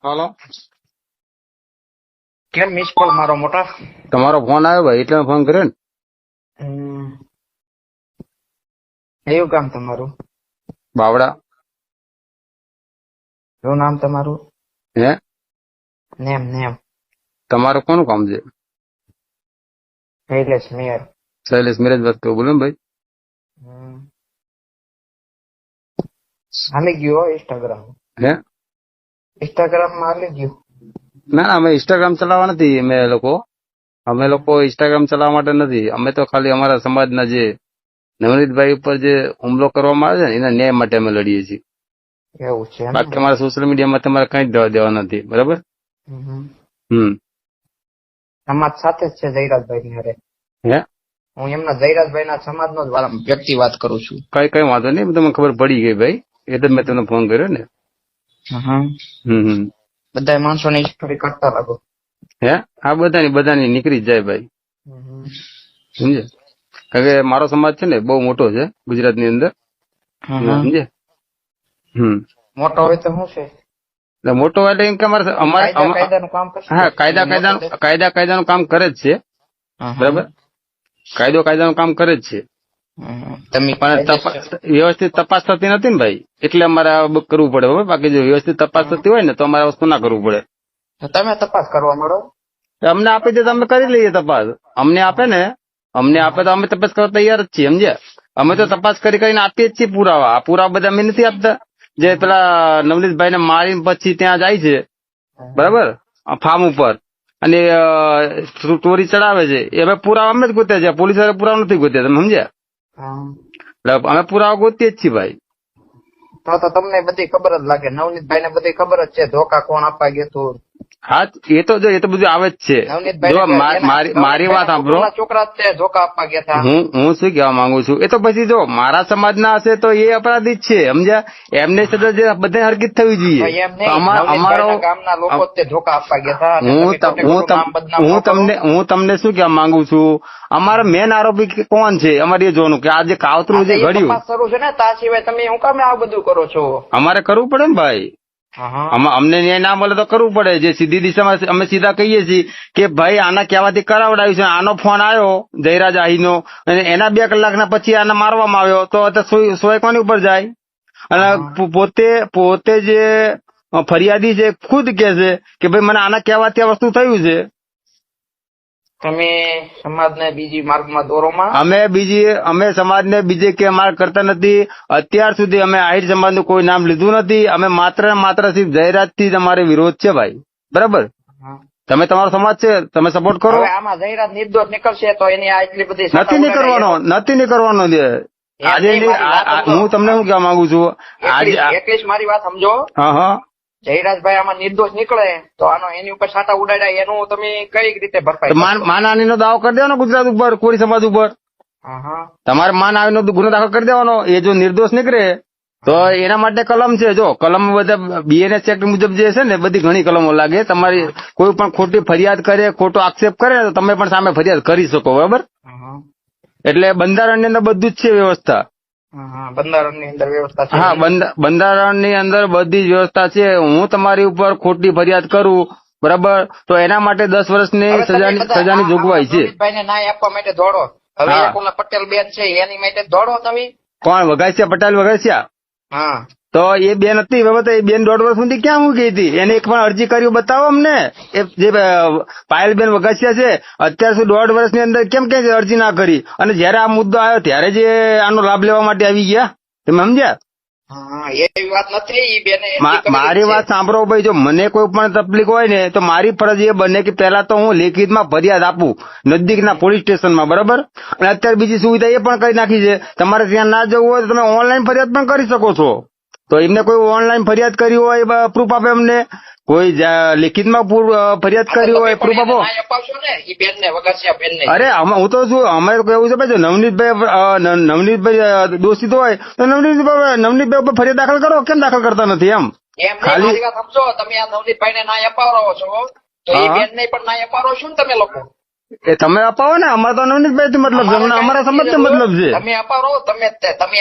હાલો, કેમ miss call મારો મોટા? તમારો ફોન આવ્યો ભાઈ એટલે ફોન કર્યો ને. એવું કામ તમારું? બાવડા. શું નામ તમારું? હે, નેમ નેમ તમારું કોનું કામ છે? શૈલેષ મેયર. શૈલેષ મેરેજ વાત કરો, બોલો ને ભાઈ. હાલી ગયું ઇન્સ્ટાગ્રામ. હે, ઇન્સ્ટાગ્રામ માં હાલી ગયું. ના ના, અમે ઇન્સ્ટાગ્રામ ચલાવવા નથી. અમે લોકો ઇન્સ્ટાગ્રામ ચલાવવા માટે નથી. અમે તો ખાલી અમારા સમાજના જે નવનીતભાઈ ઉપર જે હુમલો કરવામાં આવે છે ને એના ન્યાય માટે અમે લડીએ છીએ. એવું છે એમ? બાકી અમારા સોશિયલ મીડિયામાં તમારે કઈ દેવા નથી, બરાબર? સમાજ સાથે જ છે જયરાજભાઈ ની હારે. હે, હું એમના જયરાજભાઈ ના સમાજ નો વ્યક્તિ વાત કરું છું. કઈ વાંધો નહીં, તમને ખબર પડી ગઈ ભાઈ એટલે મેં તમને ફોન કર્યો ને. બધા માણસો ની સ્ટોરી કરતા લાગો. હે, આ બધાની નીકળી જ જાય ભાઈ, સમજે? કારણ કે મારો સમાજ છે ને બહુ મોટો છે ગુજરાતની અંદર, સમજે? મોટો હોય તો શું છે? એટલે મોટો એટલે એમ કે કાયદાનું કામ કરશે. હા, કાયદાનું કામ કરે જ છે, બરાબર? કાયદાનું કામ કરે જ છે, તમે પણ વ્યવસ્થિત તપાસ થતી નથી ને ભાઈ, એટલે અમારે આ કરવું પડે. બરાબર? બાકી જો વ્યવસ્થિત તપાસ થતી હોય ને તો અમારે વસ્તુ ના કરવું પડે. તમે તપાસ કરવા મળો. અમને આપી દે તો અમે કરી લઈએ તપાસ. અમને આપે તો અમે તપાસ કરવા તૈયાર જ છીએ, સમજ્યા? અમે તો તપાસ કરીને આપીએ જ છીએ પુરાવા. આ પુરાવા બધા અમે નથી આપતા. જે પેલા નવનીતભાઈ ને મારીને પછી ત્યાં જાય છે, બરાબર, ફાર્મ ઉપર, અને ચોરી ચડાવે છે, એ અમે પુરાવા અમે જ ગોત્યા છે. પોલીસ વાળા પુરાવા નથી ગોત્યા, તમે સમજ્યા? એટલે અમે પુરાવા ગોતીએ જ છીએ ભાઈ. તો તમને બધી ખબર જ લાગે. નવનીતભાઈ ને બધી ખબર જ છે ધોકા કોણ આપવા ગયું હતું. હા, એ તો બધું આવે જ છે. મારી વાત સાંભળો, છોકરા જ ધોકા આપવા ગયા હતા. હું શું કહેવા માંગુ છું, એ તો પછી જો મારા સમાજના હશે તો એ અપરાધી જ છે, સમજ્યા? એમને સજા બધા હરકત થવી જોઈએ. અમારો ગામના લોકો જ ધોકા આપવા ગયા હતા. હું તમને શું કહેવા માંગુ છું, અમારા મેન આરોપી કોણ છે અમારે એ જોવાનું કે આ જે કાવતરું જે ઘડ્યું શરૂ છે ને તા સિવાય તમે શું કામ આ બધું કરો છો? અમારે કરવું પડે ને ભાઈ. અમને ન્યાય ના મળે તો કરવું પડે. જે સીધી દિશામાં અમે સીધા કહીએ છીએ કે ભાઈ આના કહેવાથી કરાવડાવ્યું છે. આનો ફોન આવ્યો જયરાજ આહીનો, અને એના 2 કલાકના પછી આને મારવામાં આવ્યો તો સોય કોની ઉપર જાય? અને પોતે જે ફરિયાદી છે ખુદ કે છે કે ભાઈ મને આના કહેવાથી આ વસ્તુ થયું છે. તમે સમાજને બીજી માર્ગમાં દોરોમાં? અમે સમાજને બીજે કે માર્ગ કરતા નથી. અત્યાર સુધી અમે આહિર સમાજનું કોઈ નામ લીધું નથી. અમે માત્ર સિર્ફ જયરાજથી જ અમારે વિરોધ છે ભાઈ, બરાબર? તમે તમારો સમાજ છે, તમે સપોર્ટ કરો. આમાં જયરાજ નિર્દોષ નીકળશે તો એની આટલી બધી નથી નીકળવાનો. આજે હું તમને શું કહેવા માંગુ છું, એકલીસ મારી વાત સમજો. જયરાજભાઈ આમાં નિર્દોષ નીકળે તો આનો એની ઉપર સાટા ઉડાડ્યા એનું તમે કઈ રીતે ભરપાઈ? માનહાનિનો દાવો કરી દેવાનો ગુજરાત ઉપર, કોળી સમાજ ઉપર. તમારે માનહાનિનો ગુનો દાખલ કરી દેવાનો. એ જો નિર્દોષ નીકળે તો એના માટે કલમ છે. જો કલમ બધા BNS એક્ટ મુજબ જે છે ને બધી ઘણી કલમો લાગે. તમારી કોઈ પણ ખોટી ફરિયાદ કરે, ખોટો આક્ષેપ કરે તો તમે પણ સામે ફરિયાદ કરી શકો, બરાબર? એટલે બંધારણની અંદર બધું જ છે વ્યવસ્થા. બંધારણની અંદર વ્યવસ્થા છે. હા, બંધારણની અંદર બધી જ વ્યવસ્થા છે. હું તમારી ઉપર ખોટી ફરિયાદ કરું, બરાબર, તો એના માટે 10 વર્ષની સજાની જોગવાઈ છે. ભાઈને ન્યાય આપવા માટે દોડો. હવે પટેલ બેન છે એની માટે દોડો તમે. કોણ વઘાસિયા? પટેલ વઘાસિયા? હા, તો એ બેન હતી, બરાબર, એ બેન 1.5 વર્ષ સુધી ક્યાં મૂકી હતી? એને એક પણ અરજી કર્યું બતાવો અમને. એ જે પાયલબેન વઘાસિયા છે અત્યાર સુધી 1.5 વર્ષની અંદર કેમ અરજી ના કરી? અને જયારે આ મુદ્દો આવ્યો ત્યારે જે આનો લાભ લેવા માટે આવી ગયા, તમે સમજ્યા? મારી વાત સાંભળો ભાઈ. જો મને કોઈ પણ તકલીફ હોય ને તો મારી ફરજ એ બને કે પેલા તો હું લેખિતમાં ફરિયાદ આપું નજદીકના પોલીસ સ્ટેશનમાં, બરાબર? અને અત્યારે બીજી સુવિધા એ પણ કરી નાખી છે, તમારે ત્યાં ના જવું હોય તો તમે ઓનલાઈન ફરિયાદ પણ કરી શકો છો. તો એમને કોઈ ઓનલાઈન ફરિયાદ કરી હોય પ્રૂફ આપે અમને. કોઈ લેખિતમાં ફરિયાદ કરી હોય પ્રૂફ આપો. અરે હું તો શું, અમારે કેવું છે ભાઈ, નવનીતભાઈ દોષિત હોય તો નવનીતભાઈ ઉપર ફરિયાદ દાખલ કરો. કેમ દાખલ કરતા નથી? એમ ખાલી સમજો તમે આ નવનીતભાઈ ને ન્યાય અપાવો છો તો એ બેન ને પણ ન્યાય અપાવો છો ને તમે લોકો. એ તમે અપાવો ને, અમારે તો નવનીતભાઈ થી મતલબ છે, અમને અમારા સમાજ મતલબ છે. તમે અપાવો તમે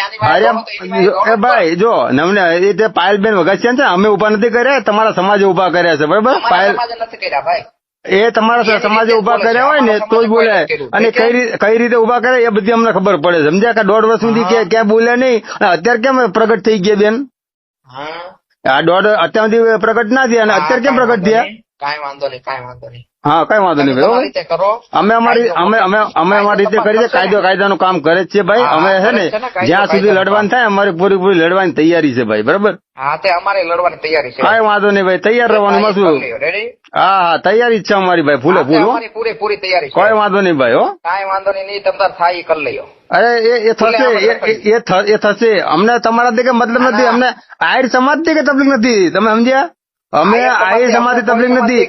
આની વાત અરે કરો તો એની વાત કરો એ ભાઈ જો નમને એ તે પાયલબેન વઘાસિયા છે, અમે ઉભા નથી કર્યા, તમારા સમાજે ઉભા કર્યા છે, બરાબર? અમારા પાયલ સમાજે નથી કર્યા ભાઈ. એ તમારા સમાજે ઉભા કર્યા હોય ને તો જ બોલે, અને કઈ રીતે ઉભા કરે એ બધી અમને ખબર પડે, સમજ્યા? કે 1.5 વર્ષ સુધી ક્યાં બોલ્યા નહીં, અને અત્યારે કેમ પ્રગટ થઈ ગયા બેન? હા આ અત્યાર સુધી પ્રગટ ના થયા, અને અત્યારે કેમ પ્રગટ થયા? કાંઈ વાંધો નહીં. હા કઈ વાંધો નહીં તમારી ભાઈ, રીતે કરો. અમે અમારી રીતે કરીએ, કાયદાનું કામ કરે છે ભાઈ. અમે છે ને જ્યાં સુધી લડવાનું થાય અમારી પૂરી લડવાની તૈયારી છે ભાઈ, બરાબર? હા તે અમારે લડવાની તૈયારી છે. કઈ વાંધો નહીં ભાઈ, તૈયાર રહેવાનું માં શું. રેડી? હા તૈયારી જ છે અમારી ભાઈ, ફૂલે ફૂલ. અમારી પૂરેપૂરી તૈયારી છે. કોઈ વાંધો નહીં ભાઈ. હો કાંઈ વાંધો નહીં, તમે તાર થાય ઈ કરી લઈયો. અરે એ થશે, એ થશે. અમને તમારા થી મતલબ નથી, અમને આહિર સમાજ થી કે તકલીફ નથી, તમે સમજ્યા? અમે આહિર સમાજ થી તકલીફ નથી.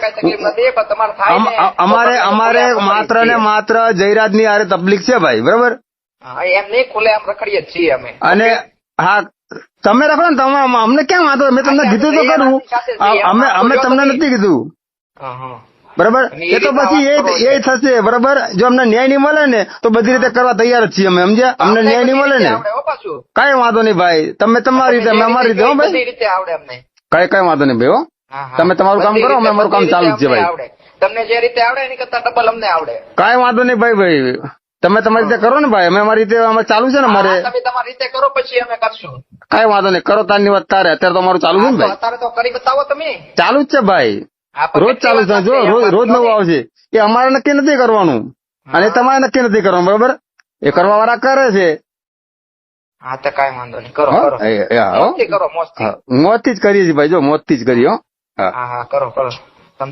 અમારે માત્ર ને માત્ર જયરાજ ની આરે તકલીફ છે ભાઈ, બરાબર? એમ નહીં, ખુલ્લે આમ રખડીએ જ છીએ અમે. અને હા તમે રાખો ને, તમે અમને ક્યાં વાંધો? મેં તમને કીધું તો કરું, અમે તમને નથી કીધું, બરાબર? એ તો પછી એ થશે, બરાબર? જો અમને ન્યાય નહીં મળે ને તો બધી રીતે કરવા તૈયાર જ છીએ અમે, સમજ્યા? અમને ન્યાય નહીં મળે ને કઈ વાંધો નહીં ભાઈ, તમે તમારી રીતે, અમે અમારી રીતે. હો ભાઈ કઈ વાંધો નહીં ભાઈ. હો તમે તમારું કામ કરો, અમે અમારું કામ ચાલુ જ છે ભાઈ. તમને જે રીતે આવડે એની કરતા ડબલ અમને આવડે. કઈ વાંધો નહીં ભાઈ. તમે તમારી રીતે કરો ને ભાઈ, અમે અમારી રીતે અમે ચાલુ છે ને અમારે. તમે તમારી રીતે કરો પછી અમે કરશું. કઈ વાંધો નહીં, કરો તારની વાત તારે. અત્યારે તો અમારું ચાલુ છે ને ભાઈ. અત્યારે તો કરી બતાવો તમે. ચાલુ જ છે ભાઈ, રોજ ચાલુ છે. જો રોજ નવું આવશે. એ અમારે નક્કી નથી કરવાનું, અને તમારે નક્કી નથી કરવાનું, બરાબર? એ કરવા વાળા કરે છે. હા તો કઈ વાંધો નહીં, કરો મોજથી જ કરીએ છીએ ભાઈ, જો મોજથી જ કરીએ. હા કરો તમ